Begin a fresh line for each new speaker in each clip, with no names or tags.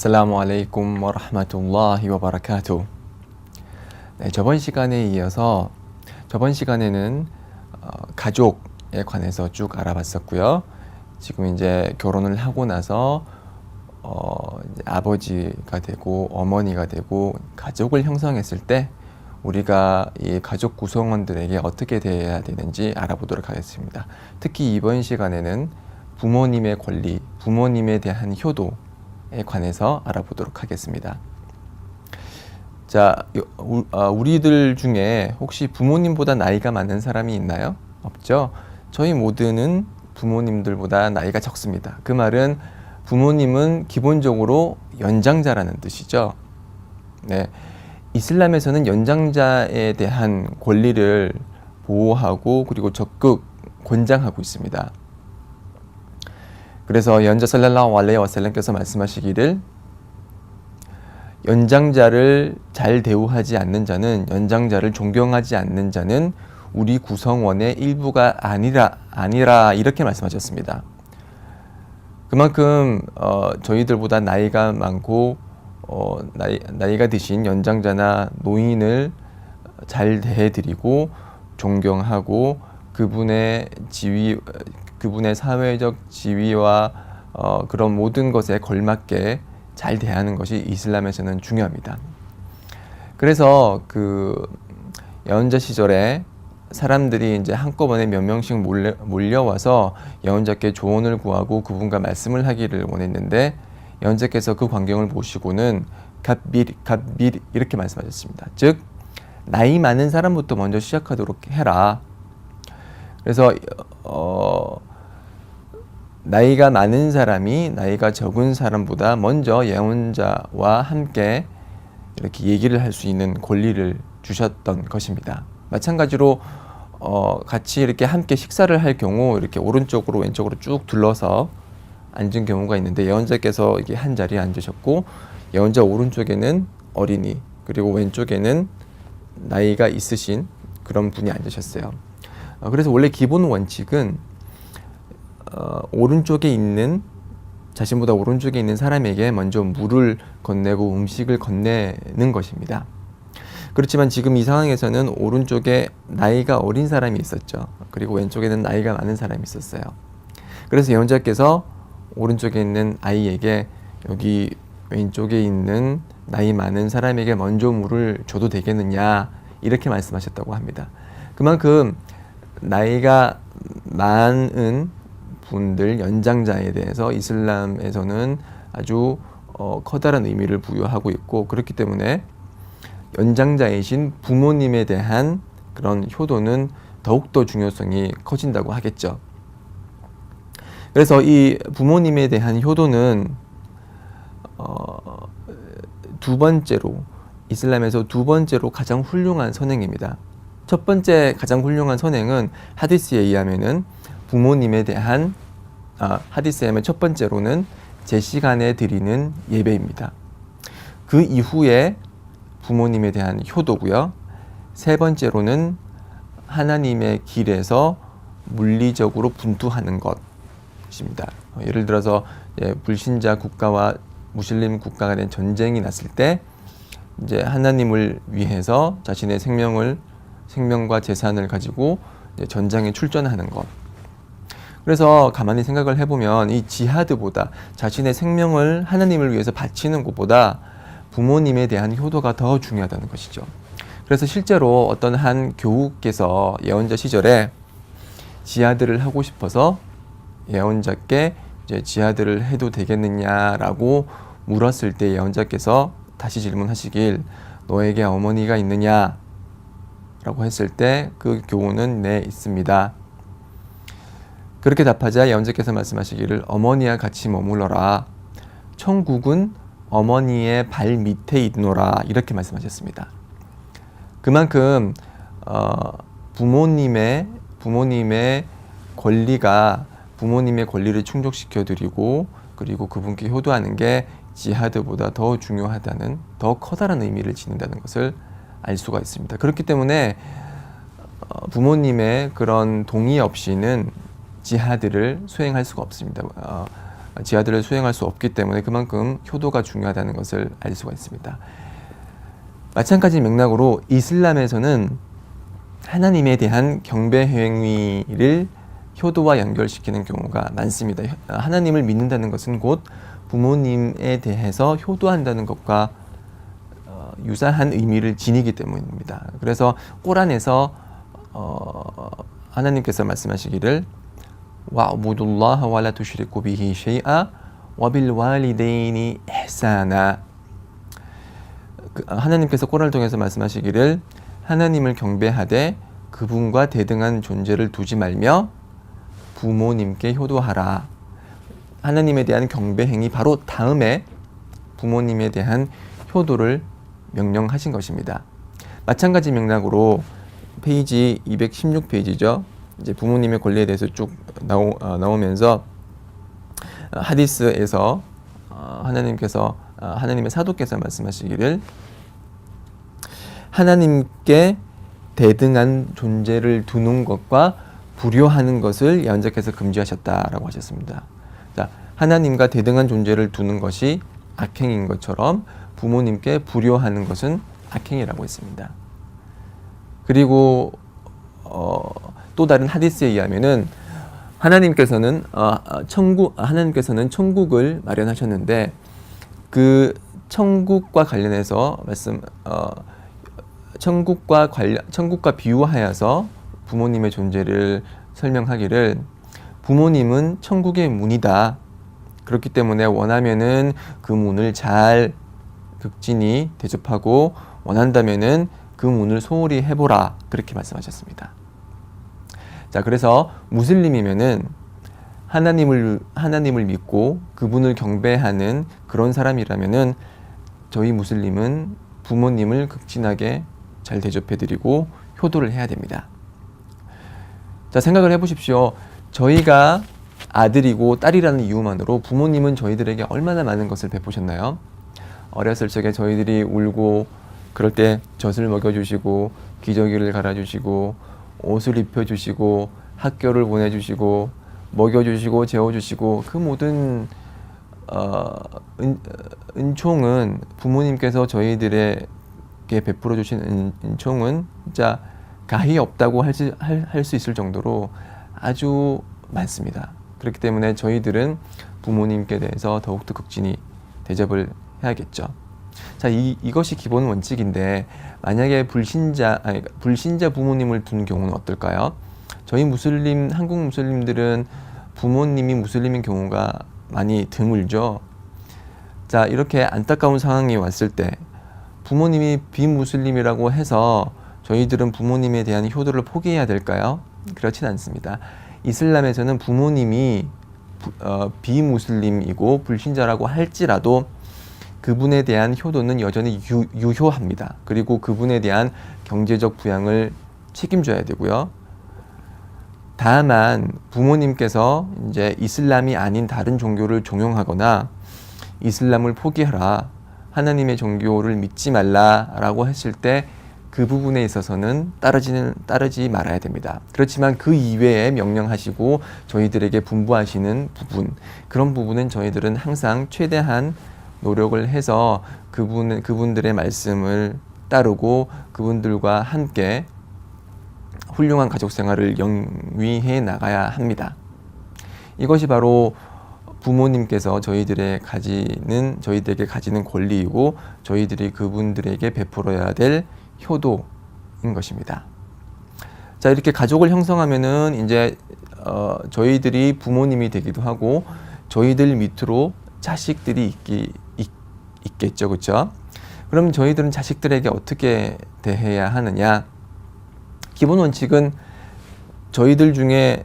아슬라무 알레이쿰 와라흐마투ல்லா히 와바라카투. 네, 저번 시간에 이어서 저번 시간에는 가족에 관해서 쭉 알아봤었고요. 지금 이제 결혼을 하고 나서 이제 아버지가 되고 어머니가 되고 가족을 형성했을 때 우리가 이 가족 구성원들에게 어떻게 대해야 되는지 알아보도록 하겠습니다. 특히 이번 시간에는 부모님의 권리, 부모님에 대한 효도에 관해서 알아보도록 하겠습니다. 자, 우리들 중에 혹시 부모님보다 나이가 많은 사람이 있나요? 없죠? 저희 모두는 부모님들보다 나이가 적습니다. 그 말은 부모님은 기본적으로 연장자라는 뜻이죠. 네. 이슬람에서는 연장자에 대한 권리를 보호하고 그리고 적극 권장하고 있습니다. 그래서 연자 살랄라후 알레이히 와살람께서 말씀하시기를 연장자를 잘 대우하지 않는 자는, 연장자를 존경하지 않는 자는 우리 구성원의 일부가 아니라 이렇게 말씀하셨습니다. 그만큼 저희들보다 나이가 많고 나이가 드신 연장자나 노인을 잘 대해드리고 존경하고 그분의 지위, 그분의 사회적 지위와 그런 모든 것에 걸맞게 잘 대하는 것이 이슬람에서는 중요합니다. 그래서 그 예언자 시절에 사람들이 이제 한꺼번에 몇 명씩 몰려와서 예언자께 조언을 구하고 그분과 말씀을 하기를 원했는데 예언자께서 그 광경을 보시고는 갑빌 이렇게 말씀하셨습니다. 즉 나이 많은 사람부터 먼저 시작하도록 해라. 그래서 나이가 많은 사람이 나이가 적은 사람보다 먼저 예언자와 함께 이렇게 얘기를 할 수 있는 권리를 주셨던 것입니다. 마찬가지로 같이 이렇게 함께 식사를 할 경우 이렇게 오른쪽으로 왼쪽으로 쭉 둘러서 앉은 경우가 있는데 예언자께서 이게 한 자리에 앉으셨고 예언자 오른쪽에는 어린이 그리고 왼쪽에는 나이가 있으신 그런 분이 앉으셨어요. 그래서 원래 기본 원칙은 오른쪽에 있는 자신보다 오른쪽에 있는 사람에게 먼저 물을 건네고 음식을 건네는 것입니다. 그렇지만 지금 이 상황에서는 오른쪽에 나이가 어린 사람이 있었죠. 그리고 왼쪽에는 나이가 많은 사람이 있었어요. 그래서 예언자께서 오른쪽에 있는 아이에게 여기 왼쪽에 있는 나이 많은 사람에게 먼저 물을 줘도 되겠느냐 이렇게 말씀하셨다고 합니다. 그만큼 나이가 많은 분들, 연장자에 대해서 이슬람에서는 아주 커다란 의미를 부여하고 있고 그렇기 때문에 연장자이신 부모님에 대한 그런 효도는 더욱더 중요성이 커진다고 하겠죠. 그래서 이 부모님에 대한 효도는 두 번째로 이슬람에서 두 번째로 가장 훌륭한 선행입니다. 첫 번째 가장 훌륭한 선행은 하디스에 의하면은 부모님에 대한 하디스에 의하면 첫 번째로는 제 시간에 드리는 예배입니다. 그 이후에 부모님에 대한 효도고요. 세 번째로는 하나님의 길에서 물리적으로 분투하는 것입니다. 예를 들어서 불신자 국가와 무슬림 국가가 된 전쟁이 났을 때 이제 하나님을 위해서 자신의 생명과 재산을 가지고 전장에 출전하는 것. 그래서 가만히 생각을 해보면 이 지하드보다 자신의 생명을 하나님을 위해서 바치는 것보다 부모님에 대한 효도가 더 중요하다는 것이죠. 그래서 실제로 어떤 한 교우께서 예언자 시절에 지하드를 하고 싶어서 예언자께 이제 지하드를 해도 되겠느냐라고 물었을 때 예언자께서 다시 질문하시길 너에게 어머니가 있느냐? 라고 했을 때 그 교우는 네, 있습니다. 그렇게 답하자 예언자께서 말씀하시기를 어머니와 같이 머물러라. 천국은 어머니의 발 밑에 있노라. 이렇게 말씀하셨습니다. 그만큼 부모님의 권리가 부모님의 권리를 충족시켜 드리고 그리고 그분께 효도하는 게 지하드보다 더 중요하다는 더 커다란 의미를 지닌다는 것을 알 수가 있습니다. 그렇기 때문에 부모님의 그런 동의 없이는 지하드를 수행할 수가 없습니다. 지하들을 수행할 수 없기 때문에 그만큼 효도가 중요하다는 것을 알 수가 있습니다. 마찬가지 맥락으로 이슬람에서는 하나님에 대한 경배 행위를 효도와 연결시키는 경우가 많습니다. 하나님을 믿는다는 것은 곧 부모님에 대해서 효도한다는 것과 유사한 의미를 지니기 때문입니다. 그래서 꼬란에서 하나님께서 말씀하시기를 wa'budullaha wa la tushriku bihi shay'a wa bil walidayni ihsana. 하나님께서 꼬란을 통해서 말씀하시기를 하나님을 경배하되 그분과 대등한 존재를 두지 말며 부모님께 효도하라. 하나님에 대한 경배 행위 바로 다음에 부모님에 대한 효도를 명령하신 것입니다. 마찬가지 맥락으로 페이지 216페이지죠. 이제 부모님의 권리에 대해서 쭉 나오면서 하디스에서 하나님의 사도께서 말씀하시기를 하나님께 대등한 존재를 두는 것과 불효하는 것을 야언자께서 금지하셨다라고 하셨습니다. 자, 하나님과 대등한 존재를 두는 것이 악행인 것처럼 부모님께 불효하는 것은 악행이라고 했습니다. 그리고 또 다른 하디스에 의하면은 하나님께서는 천국을 마련하셨는데 그 천국과 관련해서 천국과 비유하여서 부모님의 존재를 설명하기를 부모님은 천국의 문이다. 그렇기 때문에 원하면은 그 문을 잘 극진히 대접하고 원한다면은 그 문을 소홀히 해보라. 그렇게 말씀하셨습니다. 자, 그래서 무슬림이면은 하나님을 믿고 그분을 경배하는 그런 사람이라면은 저희 무슬림은 부모님을 극진하게 잘 대접해드리고 효도를 해야 됩니다. 자, 생각을 해보십시오. 저희가 아들이고 딸이라는 이유만으로 부모님은 저희들에게 얼마나 많은 것을 베푸셨나요? 어렸을 적에 저희들이 울고 그럴 때 젖을 먹여주시고 기저귀를 갈아주시고 옷을 입혀주시고 학교를 보내주시고 먹여주시고 재워주시고 그 모든 은총은 부모님께서 저희들에게 베풀어 주신 은총은 진짜 가히 없다고 할 수 있을 정도로 아주 많습니다. 그렇기 때문에 저희들은 부모님께 대해서 더욱더 극진히 대접을 해야겠죠. 자, 이것이 기본 원칙인데 만약에 불신자 부모님을 둔 경우는 어떨까요? 저희 한국 무슬림들은 부모님이 무슬림인 경우가 많이 드물죠. 자, 이렇게 안타까운 상황이 왔을 때 부모님이 비무슬림이라고 해서 저희들은 부모님에 대한 효도를 포기해야 될까요? 그렇진 않습니다. 이슬람에서는 부모님이 비무슬림이고 불신자라고 할지라도 그분에 대한 효도는 여전히 유효합니다. 그리고 그분에 대한 경제적 부양을 책임져야 되고요. 다만 부모님께서 이제 이슬람이 아닌 다른 종교를 종용하거나 이슬람을 포기하라, 하나님의 종교를 믿지 말라라고 했을 때 그 부분에 있어서는 따르지 말아야 됩니다. 그렇지만 그 이외에 명령하시고 저희들에게 분부하시는 부분, 그런 부분은 저희들은 항상 최대한 노력을 해서 그분들의 말씀을 따르고 그분들과 함께 훌륭한 가족 생활을 영위해 나가야 합니다. 이것이 바로 부모님께서 저희들에게 가지는 권리이고 저희들이 그분들에게 베풀어야 될 효도인 것입니다. 자, 이렇게 가족을 형성하면은 이제 저희들이 부모님이 되기도 하고 저희들 밑으로 자식들이 있겠죠, 그렇죠? 그럼 저희들은 자식들에게 어떻게 대해야 하느냐? 기본 원칙은 저희들 중에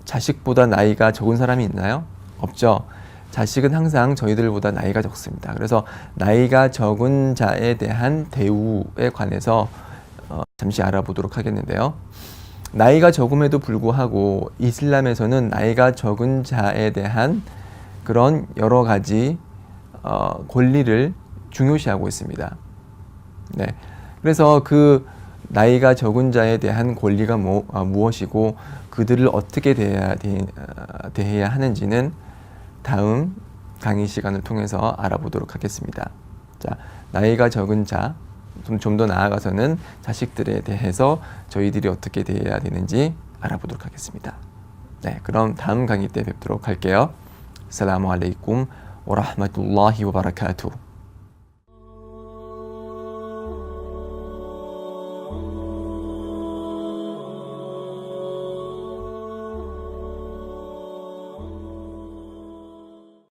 자식보다 나이가 적은 사람이 있나요? 없죠. 자식은 항상 저희들보다 나이가 적습니다. 그래서 나이가 적은 자에 대한 대우에 관해서 잠시 알아보도록 하겠는데요. 나이가 적음에도 불구하고 이슬람에서는 나이가 적은 자에 대한 그런 여러 가지 권리를 중요시하고 있습니다. 네. 그래서 그 나이가 적은 자에 대한 권리가 무엇이고 그들을 어떻게 대해야 하는지는 다음 강의 시간을 통해서 알아보도록 하겠습니다. 자, 나이가 적은 자, 좀 더 나아가서는 자식들에 대해서 저희들이 어떻게 대해야 되는지 알아보도록 하겠습니다. 네, 그럼 다음 강의 때 뵙도록 할게요. 아살라무 알레이쿰 와 라흐마투ல்லா히 와 바라카투.